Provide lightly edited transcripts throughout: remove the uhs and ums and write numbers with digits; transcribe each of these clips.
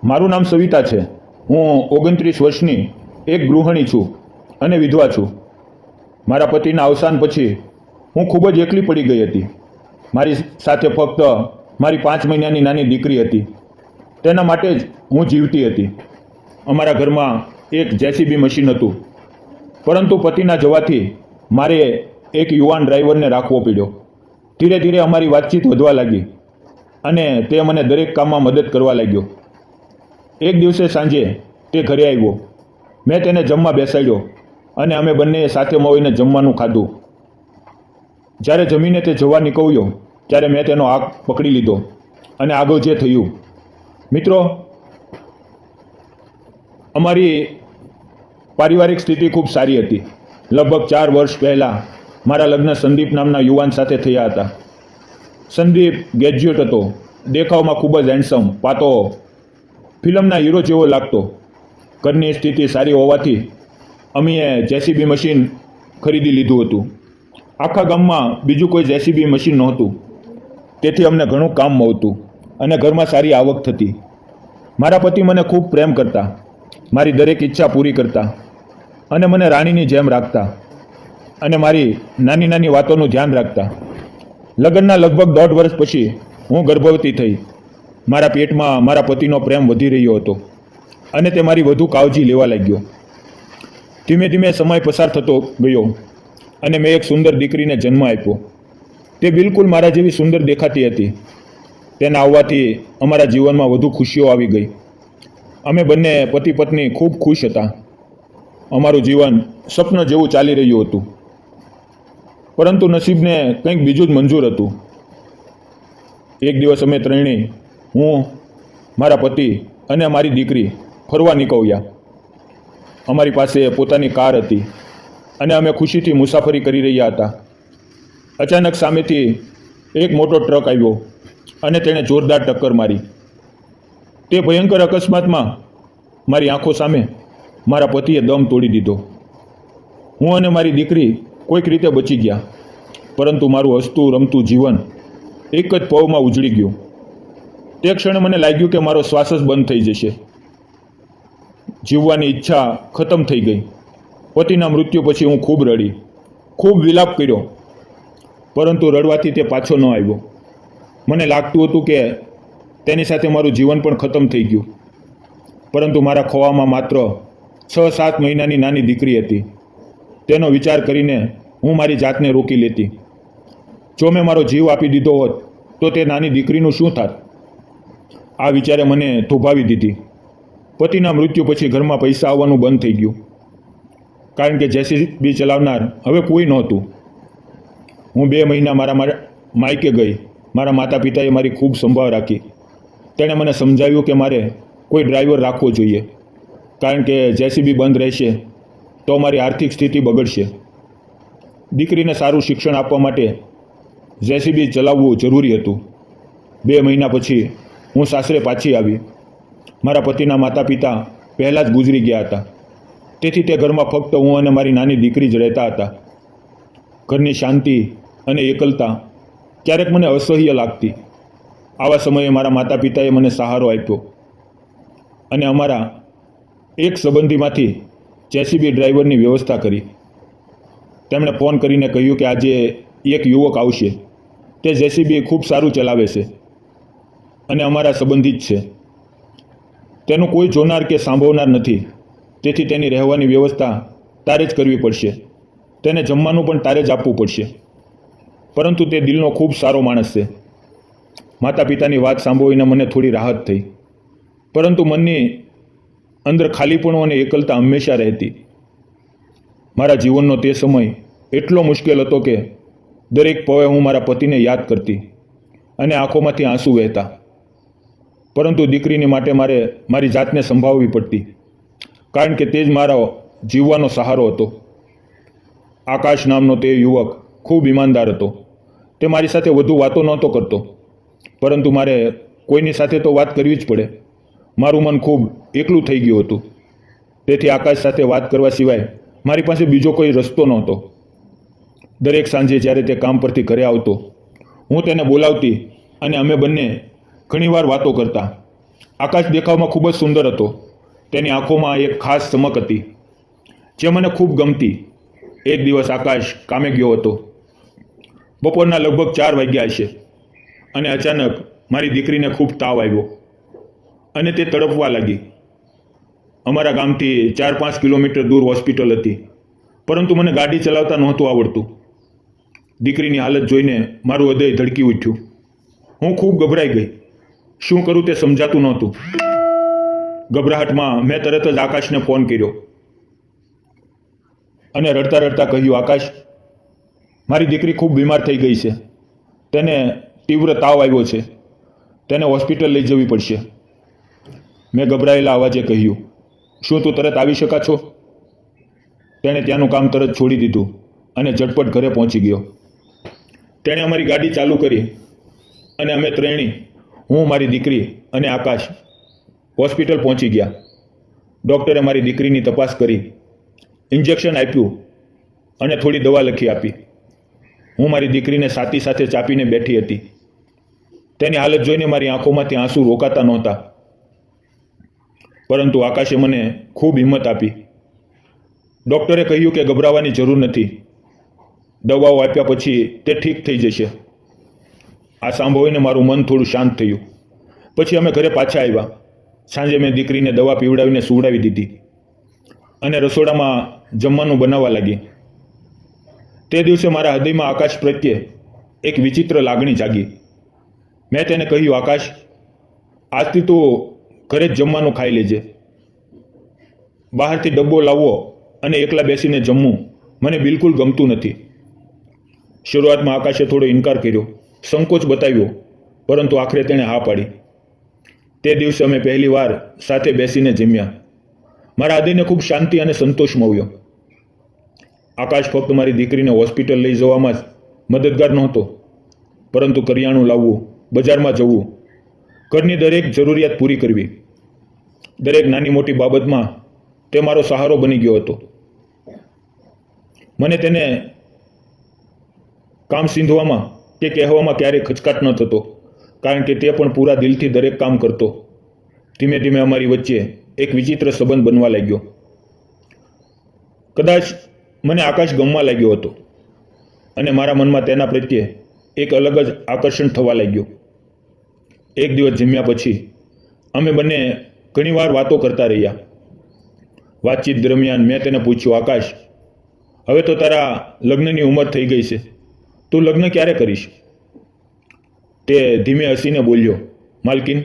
મારું નામ સવિતા છે. હું 29 વર્ષની એક ગૃહિણી છું અને વિધવા છું. મારા પતિના અવસાન પછી હું ખૂબ જ એકલી પડી ગઈ હતી. મારી સાથે ફક્ત મારી 5 મહિનાની નાની દીકરી હતી. તેના માટે જ હું જીવતી હતી. અમારા ઘરમાં એક જેસીબી મશીન હતું, પરંતુ પતિના જવાથી મારે એક યુવાન ડ્રાઈવરને રાખવો પડ્યો. ધીરે ધીરે અમારી વાતચીત વધવા લાગી અને તે મને દરેક કામમાં મદદ કરવા લાગ્યો. એક દિવસે સાંજે તે ઘરે આવ્યો. મેં તેને જમવા બેસાડ્યો અને અમે બંનેએ સાથે મળીને જમવાનું ખાધું. જ્યારે જમીને તે જવા નીકળ્યો ત્યારે મેં તેનો હાથ પકડી લીધો અને આગળ જે થયું. મિત્રો, અમારી પારિવારિક સ્થિતિ ખૂબ સારી હતી. લગભગ 4 વર્ષ પહેલાં મારા લગ્ન સંદીપ નામના યુવાન સાથે થયા હતા. સંદીપ ગ્રેજ્યુએટ હતો, દેખાવમાં ખૂબ જ હેન્ડસમ, પાતો, ફિલ્મના હીરો જેવો લાગતો. ઘરની સ્થિતિ સારી હોવાથી અમે જેસીબી મશીન ખરીદી લીધું હતું. આખા ગામમાં બીજું કોઈ જેસીબી મશીન નહોતું, તેથી અમને ઘણું કામ મળતું અને ઘરમાં સારી આવક થતી. મારા પતિ મને ખૂબ પ્રેમ કરતા, મારી દરેક ઈચ્છા પૂરી કરતા અને મને રાણીની જેમ રાખતા અને મારી નાની નાની વાતોનું ધ્યાન રાખતા. લગ્નના લગભગ 1.5 વર્ષ પછી હું ગર્ભવતી થઈ. મારા પેટમાં મારા પતિનો પ્રેમ વધી રહ્યો હતો અને તે મારી વધુ કાળજી લેવા લાગ્યો. ધીમે ધીમે સમય પસાર થતો ગયો અને મેં એક સુંદર દીકરીને જન્મ આપ્યો. તે બિલકુલ મારા જેવી સુંદર દેખાતી હતી. તેના આવવાથી અમારા જીવનમાં વધુ ખુશીઓ આવી ગઈ. અમે બંને પતિ પત્ની ખૂબ ખુશ હતા. અમારું જીવન સ્વપ્ન જેવું ચાલી રહ્યું હતું, પરંતુ નસીબને કંઈક બીજું જ મંજૂર હતું. એક દિવસ અમે ત્રણેય, હું, મારા પતિ અને મારી દીકરી ફરવા નીકળ્યા. અમારી પાસે પોતાની કાર હતી અને અમે ખુશીથી મુસાફરી કરી રહ્યા હતા. અચાનક સામેથી એક મોટો ટ્રક આવ્યો અને તેણે જોરદાર ટક્કર મારી. તે ભયંકર અકસ્માતમાં મારી આંખો સામે મારા પતિએ દમ તોડી દીધો. હું અને મારી દીકરી કોઈક રીતે બચી ગયા, પરંતુ મારું હસતું રમતું જીવન એક જ પળમાં ઉજળી ગયું. તે ક્ષણે મને લાગ્યું કે મારો શ્વાસ જ બંધ થઈ જશે. જીવવાની ઈચ્છા ખતમ થઈ ગઈ. પતિના મૃત્યુ પછી હું ખૂબ રડી, ખૂબ વિલાપ કર્યો, પરંતુ રડવાથી તે પાછો ન આવ્યો. મને લાગતું હતું કે તેની સાથે મારું જીવન પણ ખતમ થઈ ગયું, પરંતુ મારા ખોવામાં માત્ર 6-7 મહિનાની નાની દીકરી હતી. તેનો વિચાર કરીને હું મારી જાતને રોકી લેતી. જો મેં મારો જીવ આપી દીધો હોત તો તે નાની દીકરીનું શું થાત? આ વિચારે મને થોભાવી દીધી. પતિના મૃત્યુ પછી ઘરમાં પૈસા આવવાનું બંધ થઈ ગયું, કારણ કે જેસીબી ચલાવનાર હવે કોઈ નહોતું. હું 2 મહિના મારા માયકે ગઈ. મારા માતા પિતાએ મારી ખૂબ સંભાળ રાખી. તેણે મને સમજાવ્યું કે મારે કોઈ ડ્રાઈવર રાખવો જોઈએ, કારણ કે જેસીબી બંધ રહેશે તો અમારી આર્થિક સ્થિતિ બગડશે. દીકરીને સારું શિક્ષણ આપવા માટે જેસીબી ચલાવવું જરૂરી હતું. 2 મહિના પછી હું સાસરે પાછી આવી. મારા પતિના માતા પિતા પહેલાં જ ગુજરી ગયા હતા, તેથી તે ઘરમાં ફક્ત હું અને મારી નાની દીકરી જ રહેતા હતા. ઘરની શાંતિ અને એકલતા ક્યારેક મને અસહ્ય લાગતી. આવા સમયે મારા માતા પિતાએ મને સહારો આપ્યો અને અમારા એક સંબંધીમાંથી જેસીબી ડ્રાઈવરની વ્યવસ્થા કરી. તેમણે ફોન કરીને કહ્યું કે આજે એક યુવક આવશે. તે જેસીબી ખૂબ સારું ચલાવે છે અને અમારા સંબંધિત છે. તેનું કોઈ જોનાર કે સાંભળનાર નથી, તેથી તેની રહેવાની વ્યવસ્થા તારે જ કરવી પડશે. તેને જમવાનું પણ તારે જ આપવું પડશે. પરંતુ તે દિલનો ખૂબ સારો માણસ છે. માતા પિતાની વાત સાંભળીને મને થોડી રાહત થઈ, પરંતુ મનની અંદર ખાલીપણું અને એકલતા હંમેશા રહેતી. મારા જીવનનો તે સમય એટલો મુશ્કેલ હતો કે દરેક પળે હું મારા પતિને યાદ કરતી અને આંખોમાંથી આંસુ વહેતા. પરંતુ દીકરીની માટે મારે મારી જાતને સંભાળવી પડતી, કારણ કે તે જ મારો જીવવાનો સહારો હતો. આકાશ નામનો તે યુવક ખૂબ ઈમાનદાર હતો. તે મારી સાથે વધુ વાતો નહોતો કરતો, પરંતુ મારે કોઈની સાથે તો વાત કરવી જ પડે. મારું મન ખૂબ એકલું થઈ ગયું હતું, તેથી આકાશ સાથે વાત કરવા સિવાય મારી પાસે બીજો કોઈ રસ્તો નહોતો. દરેક સાંજે જ્યારે તે કામ પરથી ઘરે આવતો, હું તેને બોલાવતી અને અમે બંને ઘણીવાર વાતો કરતા. આકાશ દેખાવમાં ખૂબ જ સુંદર હતો. તેની આંખોમાં એક ખાસ ચમક હતી જે મને ખૂબ ગમતી. એક દિવસ આકાશ કામે ગયો હતો. બપોરના લગભગ 4 વાગ્યા હશે અને અચાનક મારી દીકરીને ખૂબ તાવ આવ્યો અને તે તડપવા લાગી. અમારા ગામથી 4-5 કિલોમીટર દૂર હોસ્પિટલ હતી, પરંતુ મને ગાડી ચલાવતા નહોતું આવડતું. દીકરીની હાલત જોઈને મારું હૃદય ધડકી ઉઠ્યું. હું ખૂબ ગભરાઈ ગઈ. શું કરું તે સમજાતું નહોતું. ગભરાહટમાં મેં તરત જ આકાશને ફોન કર્યો અને રડતા રડતા કહ્યું, આકાશ, મારી દીકરી ખૂબ બીમાર થઈ ગઈ છે. તેને તીવ્ર તાવ આવ્યો છે. તેને હોસ્પિટલ લઈ જવી પડશે. મેં ગભરાયેલા અવાજે કહ્યું, શું તું તરત આવી શકા છો? તેણે ત્યાંનું કામ તરત છોડી દીધું અને ઝટપટ ઘરે પહોંચી ગયો. તેણે અમારી ગાડી ચાલુ કરી અને અમે ત્રણેય, હું, મારી દીકરી અને આકાશ, હોસ્પિટલ પહોંચી ગયા. ડૉક્ટરે મારી દીકરીની તપાસ કરી, ઇન્જેક્શન આપ્યું અને થોડી દવા લખી આપી. હું મારી દીકરીને છાતી સાથે ચાપીને બેઠી હતી. તેની હાલત જોઈને મારી આંખોમાંથી આંસુ રોકાતા નહોતા. પરંતુ આકાશે મને ખૂબ હિંમત આપી. ડૉક્ટરે કહ્યું કે ગભરાવાની જરૂર નથી. દવાઓ આપ્યા પછી તે ઠીક થઈ જશે. આ સાંભળીને મારું મન થોડું શાંત થયું. પછી અમે ઘરે પાછા આવ્યા. સાંજે મેં દીકરીને દવા પીવડાવીને સુવડાવી દીધી અને રસોડામાં જમવાનું બનાવવા લાગી. તે દિવસે મારા હૃદયમાં આકાશ પ્રત્યે એક વિચિત્ર લાગણી જાગી. મેં તેને કહ્યું, આકાશ, આજથી તું ઘરે જ જમવાનું ખાઈ લેજે. બહારથી ડબ્બો લાવવો અને એકલા બેસીને જમવું મને બિલકુલ ગમતું નથી. શરૂઆતમાં આકાશે થોડો ઇનકાર કર્યો, સંકોચ બતાવ્યો, પરંતુ આખરે તેણે હા પાડી. તે દિવસે અમે પહેલી વાર સાથે બેસીને જમ્યા. મારા હૃદયને ખૂબ શાંતિ અને સંતોષ મળ્યો. આકાશ ફક્ત મારી દીકરીને હોસ્પિટલ લઈ જવામાં જ મદદગાર નહોતો, પરંતુ કરિયાણું લાવવું, બજારમાં જવું, ઘરની દરેક જરૂરિયાત પૂરી કરવી, દરેક નાની મોટી બાબતમાં તે મારો સહારો બની ગયો હતો. મને તેને કામ સીંધવામાં કે કહેવામાં ક્યારેય ખચકાટ ન થતો, કારણ કે તે પણ પૂરા દિલથી દરેક કામ કરતો. ધીમે ધીમે અમારી વચ્ચે એક વિચિત્ર સંબંધ બનવા લાગ્યો. કદાચ મને આકાશ ગમવા લાગ્યો હતો અને મારા મનમાં તેના પ્રત્યે એક અલગ જ આકર્ષણ થવા લાગ્યું. એક દિવસ જમ્યા પછી અમે બંને ઘણીવાર વાતો કરતા રહ્યા. વાતચીત દરમિયાન મેં તેને પૂછ્યું, આકાશ, હવે તો તારા લગ્નની ઉંમર થઈ ગઈ છે. તું લગ્ન ક્યારે કરીશ? તે ધીમે હસીને બોલ્યો, માલકીન,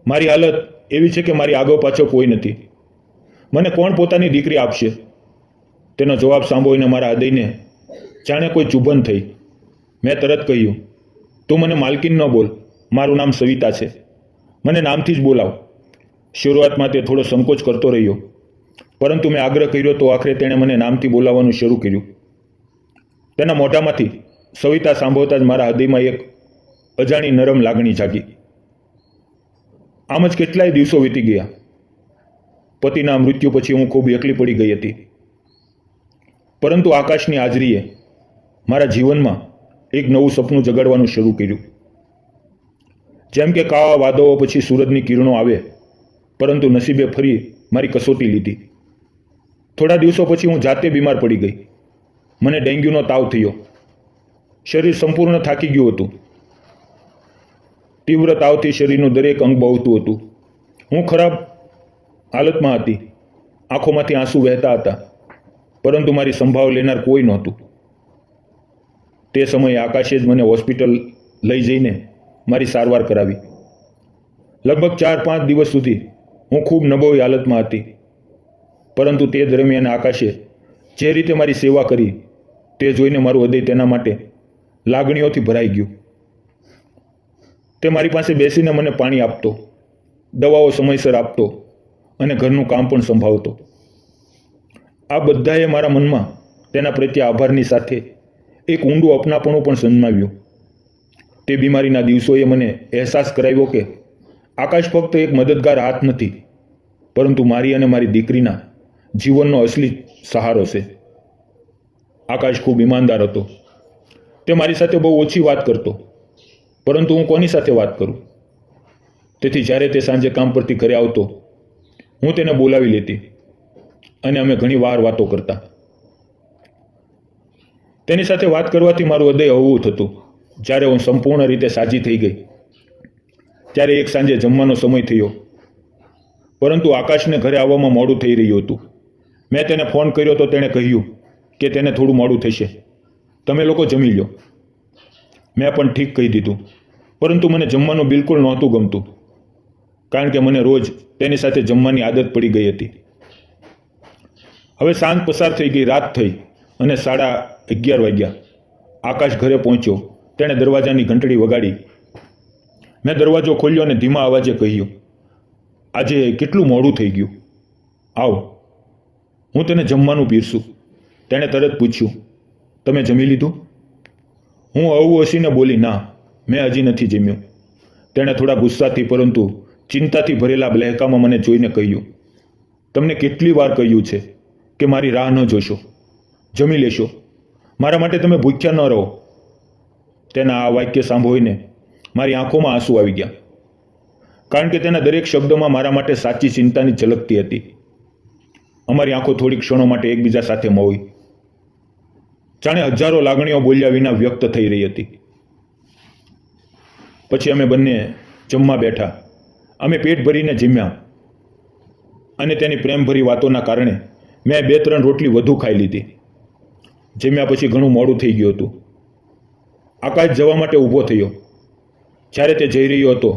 મારી હાલત એવી છે કે મારી આગળ પાછળ કોઈ નથી. મને કોણ પોતાની દીકરી આપશે? તેનો જવાબ સાંભળીને મારા હૃદયને જાણે કોઈ ચુંબન થઈ. મેં તરત કહ્યું, તું મને માલકીન ન બોલ, મારું નામ સવિતા છે. મને નામથી જ બોલાવ. શરૂઆતમાં તે થોડો સંકોચ કરતો રહ્યો, પરંતુ મેં આગ્રહ કર્યો તો આખરે તેણે મને નામથી બોલાવવાનું શરૂ કર્યું. તેના મોઢામાંથી સવિતા સાંભળતા જ મારા હૃદયમાં એક અજાણી નરમ લાગણી જાગી. આમ જ કેટલાય દિવસો વીતી ગયા. પતિના મૃત્યુ પછી હું ખૂબ એકલી પડી ગઈ હતી, પરંતુ આકાશની હાજરીએ મારા જીવનમાં એક નવું સપનું જગાડવાનું શરૂ કર્યું. જેમ કે કાળા વાદળો પછી સૂરજની કિરણો આવે, પરંતુ નસીબે ફરી મારી કસોટી લીધી. થોડા દિવસો પછી હું જાતે બીમાર પડી ગઈ. મને ડેન્ગ્યુનો તાવ થયો. શરીર સંપૂર્ણ થાકી ગયું હતું. તીવ્ર તાવથી શરીરનું દરેક અંગ બળતું હતું. હું ખરાબ હાલતમાં હતી. આંખોમાંથી આંસુ વહેતા હતા, પરંતુ મારી સંભાળ લેનાર કોઈ નહોતું. તે સમયે આકાશે જ મને હોસ્પિટલ લઈ જઈને મારી સારવાર કરાવી. લગભગ 4-5 દિવસ સુધી હું ખૂબ નબળી હાલતમાં હતી, પરંતુ તે દરમિયાન આકાશે જે રીતે મારી સેવા કરી તે જોઈને મારું હૃદય તેના માટે લાગણીઓથી ભરાઈ ગયું. તે મારી પાસે બેસીને મને પાણી આપતો, દવાઓ સમયસર આપતો અને ઘરનું કામ પણ સંભાળતો. આ બધાએ મારા મનમાં તેના પ્રત્યે આભારની સાથે એક ઊંડું અપનાપણું પણ જન્માવ્યું. તે બીમારીના દિવસોએ મને અહેસાસ કરાવ્યો કે આકાશ ફક્ત એક મદદગાર હાથ નથી, પરંતુ મારી અને મારી દીકરીના જીવનનો અસલી સહારો છે. આકાશ ખૂબ ઈમાનદાર હતો. તે મારી સાથે બહુ ઓછી વાત કરતો, પરંતુ હું કોની સાથે વાત કરું? તેથી જ્યારે તે સાંજે કામ પરથી ઘરે આવતો હું તેને બોલાવી લેતી અને અમે ઘણી વાર વાતો કરતા. તેની સાથે વાત કરવાથી મારું હૃદય હળવું થતું. જ્યારે હું સંપૂર્ણ રીતે સાજી થઈ ગઈ ત્યારે એક સાંજે જમવાનો સમય થયો, પરંતુ આકાશને ઘરે આવવામાં મોડું થઈ રહ્યું હતું. મેં તેને ફોન કર્યો તો તેણે કહ્યું કે તેને થોડું મોડું થશે, તમે લોકો જમી લો. મેં પણ ઠીક કહી દીધું, પરંતુ મને જમવાનું બિલકુલ નહોતું ગમતું, કારણ કે મને રોજ તેની સાથે જમવાની આદત પડી ગઈ હતી. હવે સાંજ પસાર થઈ ગઈ, રાત થઈ અને 11:30 વાગ્યા. આકાશ ઘરે પહોંચ્યો. તેણે દરવાજાની ઘંટડી વગાડી. મેં દરવાજો ખોલ્યો અને ધીમા અવાજે કહ્યું, આજે કેટલું મોડું થઈ ગયું, આવ, હું તેને જમવાનું પીરસું. તેણે તરત પૂછ્યું, તમે જમી લીધું? હું હળવું હસીને બોલી, ના, મેં હજી નથી જમ્યું. તેણે થોડા ગુસ્સાથી પરંતુ ચિંતાથી ભરેલા લહેકામાં મને જોઈને કહ્યું, તમને કેટલી વાર કહ્યું છે કે મારી રાહ ન જોશો, જમી લેશો, મારા માટે તમે ભૂખ્યા ન રહો. તેના આ વાક્ય સાંભળીને મારી આંખોમાં આંસુ આવી ગયા, કારણ કે તેના દરેક શબ્દમાં મારા માટે સાચી ચિંતાની ઝલકતી હતી. અમારી આંખો થોડી ક્ષણો માટે એકબીજા સાથે મોવી, જાણે હજારો લાગણીઓ બોલ્યા વિના વ્યક્ત થઈ રહી હતી. પછી અમે બંને જમવા બેઠા. અમે પેટ ભરીને જમ્યા અને તેની પ્રેમભરી વાતોના કારણે મેં 2-3 રોટલી વધુ ખાઈ લીધી. જમ્યા પછી ઘણું મોડું થઈ ગયું હતું. આકાશ જવા માટે ઊભો થયો. જ્યારે તે જઈ રહ્યો હતો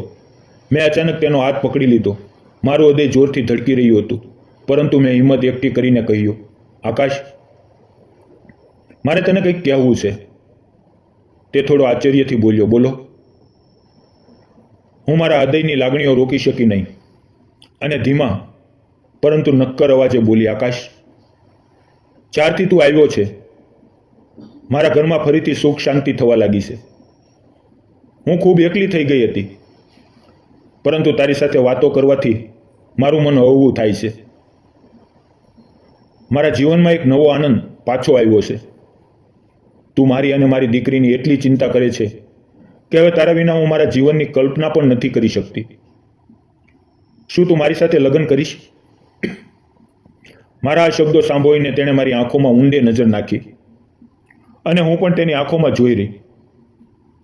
મેં અચાનક તેનો હાથ પકડી લીધો. મારું હૃદય જોરથી ધડકી રહ્યું હતું, પરંતુ મેં હિંમત એકઠી કરીને કહ્યું, આકાશ, મારે તને કંઈક કહેવું છે. તે થોડો આશ્ચર્યથી બોલ્યો, બોલો. હું મારા હૃદયની લાગણીઓ રોકી શકી નહીં અને ધીમા પરંતુ નક્કર અવાજે બોલી, આકાશ, જ્યારથી તું આવ્યો છે મારા ઘરમાં ફરીથી સુખ શાંતિ થવા લાગી છે. હું ખૂબ એકલી થઈ ગઈ હતી, પરંતુ તારી સાથે વાતો કરવાથી મારું મન હળવું થાય છે. મારા જીવનમાં એક નવો આનંદ પાછો આવ્યો છે. તું મારી અને મારી દીકરીની એટલી ચિંતા કરે છે કે હવે તારા વિના હું મારા જીવનની કલ્પના પણ નથી કરી શકતી. શું તું મારી સાથે લગ્ન કરીશ? મારા આ શબ્દો સાંભળીને તેણે મારી આંખોમાં ઊંડે નજર નાખી અને હું પણ તેની આંખોમાં જોઈ રહી.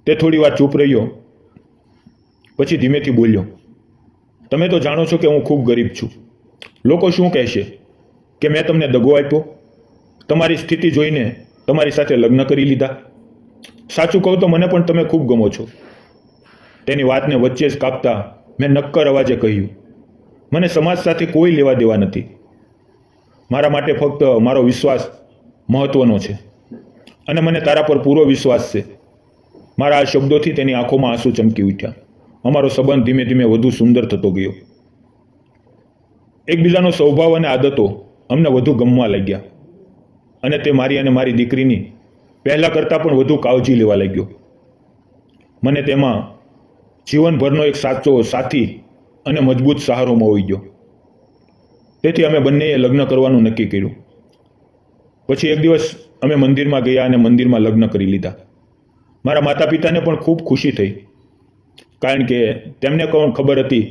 તે થોડી વાર ચૂપ રહ્યો, પછી ધીમેથી બોલ્યો, તમે તો જાણો છો કે હું ખૂબ ગરીબ છું. લોકો શું કહેશે કે મેં તમને દગો આપ્યો, તમારી સ્થિતિ જોઈને તમારી સાથે લગ્ન કરી લીધા. સાચું કહું તો મને પણ તમે ખૂબ ગમો છો. તેની વાતને વચ્ચે જ કાપતા મેં નક્કર અવાજે કહ્યું, મને સમાજ સાથે કોઈ લેવા દેવા નથી. મારા માટે ફક્ત મારો વિશ્વાસ મહત્વનો છે અને મને તારા પર પૂરો વિશ્વાસ છે. મારા આ શબ્દોથી તેની આંખોમાં આંસુ ચમકી ઉઠ્યા. અમારો સંબંધ ધીમે ધીમે વધુ સુંદર થતો ગયો. એકબીજાનો સ્વભાવ અને આદતો અમને વધુ ગમવા લાગ્યા અને તે મારી અને મારી દીકરીની પહેલાં કરતાં પણ વધુ કાળજી લેવા લાગ્યો. મને તેમાં જીવનભરનો એક સાચો સાથી અને મજબૂત સહારો મળી ગયો. તેથી અમે બંનેએ લગ્ન કરવાનું નક્કી કર્યું. પછી એક દિવસ અમે મંદિરમાં ગયા અને મંદિરમાં લગ્ન કરી લીધા. મારા માતા પિતાને પણ ખૂબ ખુશી થઈ, કારણ કે તેમને પણ ખબર હતી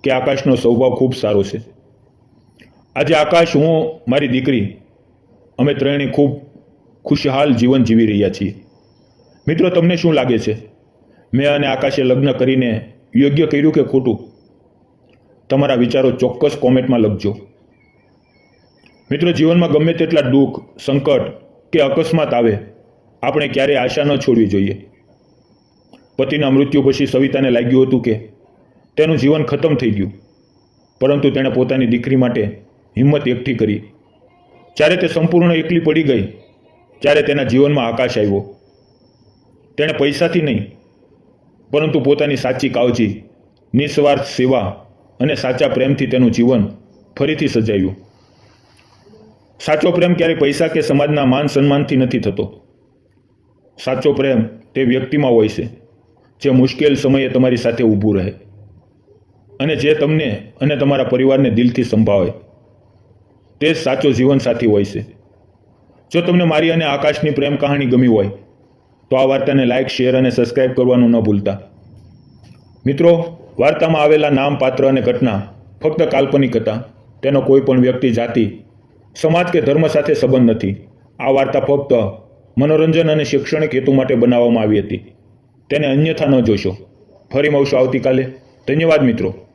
કે આકાશનો સ્વભાવ ખૂબ સારો છે. આજે આકાશ, હું, મારી દીકરી, અમે ત્રણેય ખૂબ ખુશહાલ જીવન જીવી રહ્યા છીએ. મિત્રો, તમને શું લાગે છે? મેં અને આકાશે લગ્ન કરીને યોગ્ય કર્યું કે ખોટું? તમારા વિચારો ચોક્કસ કોમેન્ટમાં લખજો. મિત્રો, જીવનમાં ગમે તેટલા દુઃખ, સંકટ કે અકસ્માત આવે, આપણે ક્યારેય આશા ન છોડવી જોઈએ. પતિના મૃત્યુ પછી સવિતાને લાગ્યું હતું કે તેનું જીવન ખતમ થઈ ગયું, પરંતુ તેણે પોતાની દીકરી માટે હિંમત એકઠી કરી. જ્યારે તે સંપૂર્ણ એકલી પડી ગઈ ત્યારે તેના જીવનમાં આકાશ આવ્યો. તેણે પૈસાથી નહીં, પરંતુ પોતાની સાચી કાળજી, નિસ્વાર્થ સેવા અને સાચા પ્રેમથી તેનું જીવન ફરીથી સજાવ્યું. સાચો પ્રેમ ક્યારેય પૈસા કે સમાજના માન સન્માનથી નથી થતો. સાચો પ્રેમ તે વ્યક્તિમાં હોય છે જે મુશ્કેલ સમયે તમારી સાથે ઊભું રહે અને જે તમને અને તમારા પરિવારને દિલથી સંભાળે. તે જ સાચો જીવનસાથી હોય છે. જો તમને મારી અને આકાશની પ્રેમ કહાણી ગમી હોય તો આ વાર્તાને લાઇક, શેર અને સબસ્ક્રાઇબ કરવાનું ન ભૂલતા. મિત્રો, વાર્તામાં આવેલા નામ, પાત્ર અને ઘટના ફક્ત કાલ્પનિક હતા. તેનો કોઈ પણ વ્યક્તિ, જાતિ, સમાજ કે ધર્મ સાથે સંબંધ નથી. આ વાર્તા ફક્ત મનોરંજન અને શૈક્ષણિક હેતુ માટે બનાવવામાં આવી હતી. તેને અન્યથા ન જોશો. ફરી મળશું આવતીકાલે. ધન્યવાદ મિત્રો.